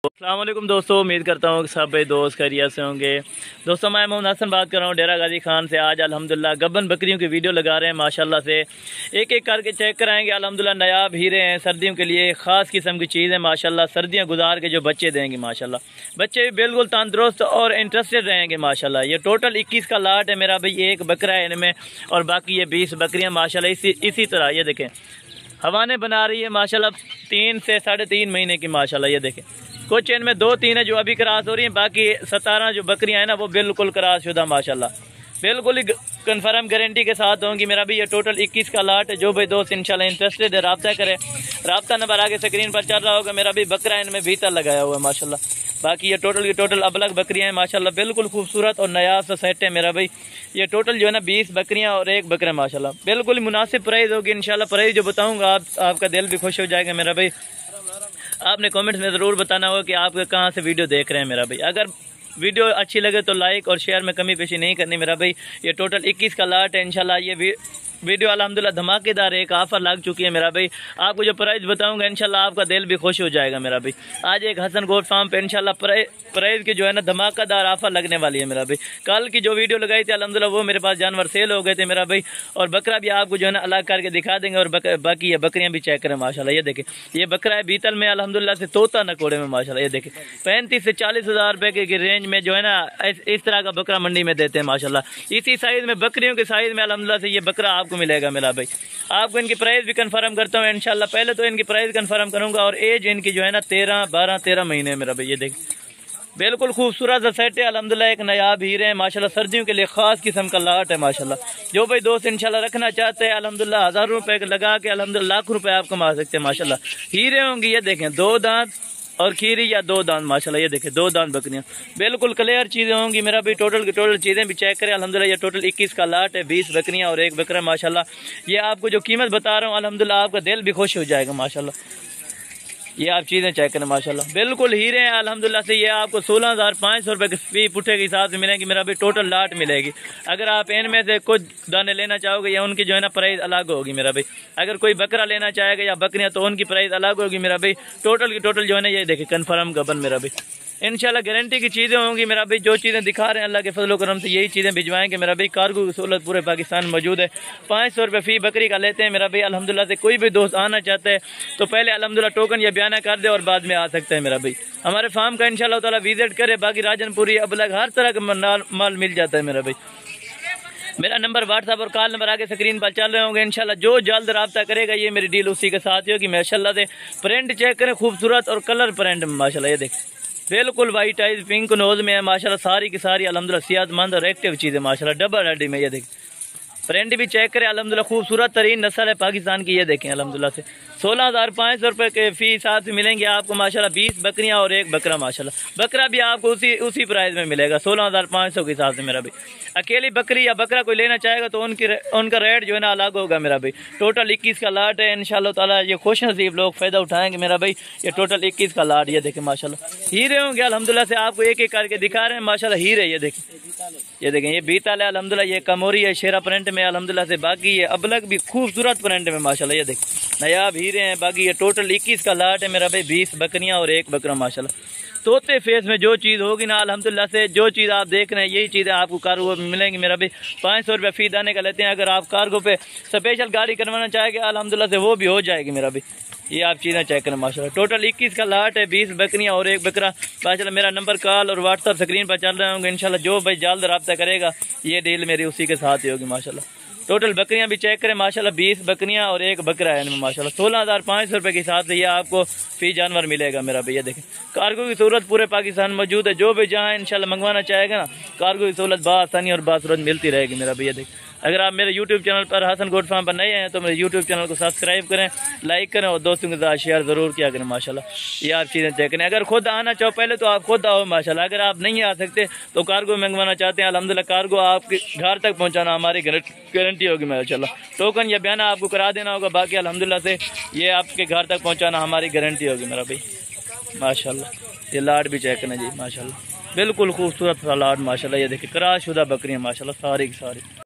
अस्सलाम वालेकुम दोस्तों, उम्मीद करता हूँ कि सब भाई दोस्त खैरियत से होंगे। दोस्तों मैं मोहम्मद हसन बात कर रहा हूँ डेरा गाजी खान से। आज अल्हम्दुलिल्लाह गब्बन बकरियों की वीडियो लगा रहे हैं माशाल्लाह से। एक एक करके चेक कराएंगे। अल्हम्दुलिल्लाह नायाब हीरे हैं, सर्दियों के लिए ख़ास किस्म की चीज़ है माशाल्लाह। सर्दियाँ गुजार के जो बच्चे देंगे माशाल्लाह, बच्चे भी बिल्कुल तंदुरुस्त और इंटरेस्टेड रहेंगे माशाल्लाह। ये टोटल 21 का लाट है मेरा भाई, एक बकरा है इनमें और बाकी ये 20 बकरियाँ माशाल्लाह। इसी तरह ये देखें हवाने बना रही है माशाल्लाह, 3 से 3.5 महीने की माशाल्लाह। ये देखें कुछ इनमें 2-3 है जो अभी क्रॉस हो रही हैं, बाकी 17 जो बकरियां हैं ना वो बिल्कुल क्रॉस शुदा माशाल्लाह, बिल्कुल ही कन्फर्म गारंटी के साथ होंगी मेरा भी। ये टोटल 21 का लाट है। जो भाई दोस्त इंशाल्लाह इंटरेस्टेड है रब्ता करें। रब्ता नंबर आगे स्क्रीन पर चल रहा होगा मेरा भी। बकरा इनमें भीतर लगाया हुआ है माशाल्लाह। बाकी ये टोटल की टोटल अबलग बकरियां हैं माशाल्लाह, बिल्कुल खूबसूरत और नया सा सेट है मेरा भाई। ये टोटल जो है ना 20 बकरियां और एक बकरा माशाल्लाह, बिल्कुल मुनासिब प्राइस होगी इंशाल्लाह। प्राइस जो बताऊंगा आपका दिल भी खुश हो जाएगा मेरा भाई। आपने कमेंट्स में ज़रूर बताना होगा कि आप कहाँ से वीडियो देख रहे हैं मेरा भाई। अगर वीडियो अच्छी लगे तो लाइक और शेयर में कमी पेशी नहीं करनी मेरा भाई। ये टोटल 21 का लाट है इंशाल्लाह। ये वीडियो अल्हम्दुलिल्लाह धमाकेदार एक ऑफ़र लग चुकी है मेरा भाई। आपको जो प्राइस बताऊंगा इंशाल्लाह आपका दिल भी खुश हो जाएगा मेरा भाई। आज एक हसन गोट फार्म पे इंशाल्लाह प्राइस की जो है ना धमाकेदार ऑफ़र लगने वाली है मेरा भाई। कल की जो वीडियो लगाई थी अल्हम्दुलिल्लाह वो मेरे पास जानवर सेल हो गए थे मेरा भाई। और बकरा भी आपको जो है ना अलग करके दिखा देंगे। और बाकी ये बकरियाँ भी चेक करें माशाल्लाह। ये देखें ये बकरा है बीतल में अल्हम्दुलिल्लाह से, तोता नकोड़े में माशाल्लाह। ये देखें 35 से 40 हज़ार रुपये की रेंज में जो है ना इस तरह का बकरा मंडी में देते हैं माशाल्लाह। इसी साइज़ में बकरियों के साइज़ में अल्हम्दुलिल्लाह से ये बकरा आपको मिलेगा मेरा भाई। आपको इनकी प्राइस भी कंफर्म करता हूँ इंशाल्लाह। पहले तो इनकी प्राइस कंफर्म करूंगा और एज इनकी जो है ना 13 महीने मेरा भाई। ये देख बिल्कुल खूबसूरत सा सेट है अल्हम्दुलिल्लाह। एक नायाब हीरे हैं माशाल्लाह, सर्दियों के लिए खास किस्म का लाट है माशाल्लाह। जो भाई दोस्त इंशाल्लाह रखना चाहते हैं अल्हम्दुलिल्लाह 1000 रुपये लगा के अल्हम्दुलिल्लाह लाख रुपए आप कमा सकते हैं माशाल्लाह। हीरे होंगी ये देखें, 2 दांत और खीरी या 2 दांत माशाल्लाह। ये देखें 2 दांत बकरियां, बिल्कुल क्लियर चीज़ें होंगी मेरा भी। टोटल की टोटल चीज़ें भी चेक करें अल्हम्दुलिल्लाह। ये टोटल 21 का लाट है, 20 बकरियां और एक बकरा माशाल्लाह। ये आपको जो कीमत बता रहा हूँ अल्हम्दुलिल्लाह आपका दिल भी खुश हो जाएगा माशाल्लाह। ये आप चीज़ें चेक करें माशाल्लाह, बिल्कुल हीरे हैं अल्हम्दुलिल्लाह से। ये आपको 16,500 रुपये के फी पुट्ठे के हिसाब से मिलेगी मेरा भी। टोटल लाट मिलेगी। अगर आप इनमें से कुछ दाने लेना चाहोगे या उनकी जो है ना प्राइस अलग होगी मेरा भाई। अगर कोई बकरा लेना चाहेगा या बकरियाँ तो उनकी प्राइस अलग होगी मेरा भाई। टोटल की टोटल जो है ना ये देखिए कन्फर्म गबन मेरा भाई। इंशाल्लाह गारंटी की चीज़ें होंगी मेरा भाई। जो चीज़ें दिखा रहे हैं अल्लाह के फजल व करम से यही चीज़ें भिजवाएंगे मेरा भाई। कार्गो की सहूलत पूरे पाकिस्तान में मौजूद है। 500 रुपये फ़ी बकरी का लेते हैं मेरा भाई अल्हम्दुलिल्लाह से। कोई भी दोस्त आना चाहता है तो पहले अल्हम्दुलिल्लाह टोकन या बयाना कर दे और बाद में आ सकते हैं मेरा भाई। हमारे फार्म का इंशाल्लाह ताला विजिट करे। बाकी राजनपुरी अबलग हर तरह का माल मिल जाता है मेरा भाई। मेरा नंबर व्हाट्सएप और कॉल नंबर आगे स्क्रीन पर चल रहे होंगे इंशाल्लाह। जो जल्द रब्ता करेगा ये मेरी डील उसी के साथ ही होगी माशाल्लाह से। प्रिंट चेक करें, खूबसूरत और कलर प्रिंट माशाल्लाह। ये देखें बिल्कुल वाइट आइज पिंक नोज में है माशाल्लाह। सारी की सारी अल्हम्दुलिल्लाह सेहतमंद और एक्टिव चीज़ है माशाल्लाह। डबल हड्डी में ये देखें प्रिंट भी चेक करें अल्हम्दुलिल्लाह। खूबसूरत तरीन नस्ल है पाकिस्तान की। ये देखें अल्हम्दुलिल्लाह से 16,500 रुपये के फी साथ में मिलेंगे आपको माशाल्लाह। 20 बकरियां और एक बकरा माशाल्लाह। बकरा भी आपको उसी प्राइस में मिलेगा 16,500 के हिसाब से मेरा भाई। अकेली बकरी या बकरा कोई लेना चाहेगा तो उनका रेट जो है ना अलग होगा मेरा भाई। टोटल 21 का लाट है इंशाल्लाह ताला। ये खुश नसीब लोग फ़ायदा उठाएंगे मेरा भाई। ये टोटल 21 का लाट ये देखें माशाल्लाह। हीरे होंगे अल्हम्दुलिल्लाह से, आपको एक एक करके दिखा रहे हैं माशाल्लाह हीरे। ये देखें ये बीतल है अल्हम्दुलिल्लाह। ये कमोरी है शेरा प्रिंट में अल्हम्दुलिल्लाह से। बाकी ये अबलग भी खूबसूरत प्रिंट में माशाल्लाह। ये देखें नायाब हीरे हैं। बाकी ये टोटल 21 का लाट है मेरा भाई। 20 बकरियां और एक बकरा माशाल्लाह। तोते फेस में जो चीज़ होगी ना अल्हम्दुलिल्लाह से, जो चीज़ आप देख रहे हैं यही चीज़ें आपको कार्गो में मिलेंगी मेरा भाई। 500 रुपये फ़ी दाने का लेते हैं। अगर आप कार्गो पे स्पेशल गाड़ी करवाना चाहेंगे अल्हम्दुलिल्लाह से वो भी हो जाएगी मेरा भाई। ये आप चीज़ें चेक करें माशाल्लाह। टोटल 21 का लाट है, 20 बकरियां और एक बकरा माशाल्लाह। मेरा नंबर कॉल और व्हाट्सअप स्क्रीन पर चल रहे होंगे इंशाल्लाह। जो भाई जल्द रब्ता करेगा ये डील मेरी उसी के साथ ही होगी माशाल्लाह। टोटल बकरियां भी चेक करें माशाल्लाह। 20 बकरियां और एक बकरा है इनमें माशाल्लाह। 16,500 रुपये के हिसाब से ये आपको फी जानवर मिलेगा मेरा भैया। देखें कार्गो की सहूलत पूरे पाकिस्तान में मौजूद है। जो भी जहाँ इंशाल्लाह मंगवाना चाहेगा ना कार्गो की सहूलत बासानी और बासुरत मिलती रहेगी मेरा भैया। देखें अगर आप मेरे यूट्यूब चैनल पर हसन गोट फार्म पर नए हैं तो मेरे यूट्यूब चैनल को सब्सक्राइब करें, लाइक करें और दोस्तों के साथ शेयर ज़रूर किया करें माशाल्लाह। ये आप चीज़ें चेक करें। अगर खुद आना चाहो पहले तो आप खुद आओ माशाल्लाह। अगर आप नहीं आ सकते तो कार्गो मंगवाना चाहते हैं अल्हम्दुलिल्लाह कार्गो आपके घर तक पहुँचाना हमारी गारंटी होगी माशाल्लाह। टोकन या बयाना आपको करा देना होगा। बाकी अल्हम्दुलिल्लाह से ये आपके घर तक पहुँचाना हमारी गारंटी होगी मेरा भाई माशाल्लाह। ये लाट भी चेक करें जी माशाल्लाह, बिल्कुल खूबसूरत सा लाट माशाल्लाह। ये देखिए क्रॉस शुदा बकरियाँ माशाल्लाह सारी की सारी।